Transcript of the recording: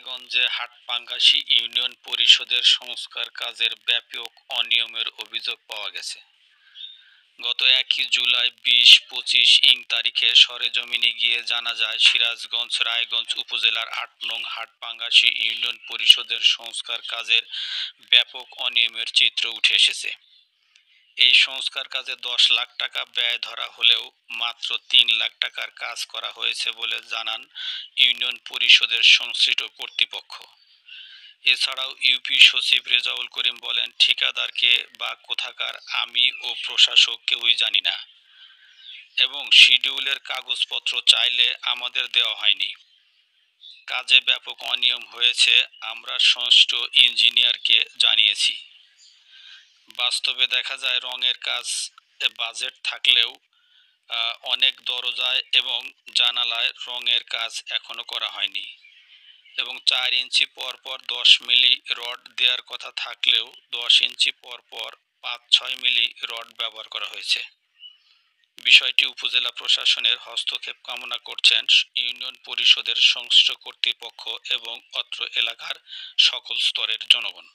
রায়গঞ্জে হাটপাঙ্গাসী ইউনিয়ন পরিষদের সংস্কার কাজের ব্যাপক অনিয়মের অভিযোগ পাওয়া গেছে। গত 1 জুলাই 20-25 তারিখে সরেজমিনে গিয়ে জানা যায়, সিরাজগঞ্জ রায়গঞ্জ উপজেলার 8 নং হাটপাঙ্গাসী ইউনিয়ন পরিষদের সংস্কার কাজের ব্যাপক অনিয়মের চিত্র উঠে এসেছে। এই সংস্কার কাজে 10 লাখ টাকা ব্যয় ধরা হলেও মাত্র 3 লাখ টাকার কাজ করা হয়েছে বলে জানান ইউনিয়ন পরিষদের সংশ্লিষ্ট কর্তৃপক্ষ। এছাড়াও ইউপি সচিব রেজাউল করিম বলেন, ঠিকাদারকে বা কোথাকার আমি ও প্রশাসক কেউই জানি না এবং শিডিউলের কাগজপত্র চাইলে আমাদের দেওয়া হয়নি। কাজে ব্যাপক অনিয়ম হয়েছে, আমরা সংশ্লিষ্ট ইঞ্জিনিয়ারকে জানিয়েছি। বাস্তবে দেখা যায়, রঙের কাজ বাজেট থাকলেও অনেক দরজায় এবং জানালায় রঙের কাজ এখনো করা হয়নি এবং 4 ইঞ্চি পরপর 10 মিলি রড দেওয়ার কথা থাকলেও 10 ইঞ্চি পরপর 5-6 মিলি রড ব্যবহার করা হয়েছে। বিষয়টি উপজেলা প্রশাসনের হস্তক্ষেপ কামনা করছেন ইউনিয়ন পরিষদের সংশ্লিষ্ট কর্তৃপক্ষ এবং অত্র এলাকার সকল স্তরের জনগণ।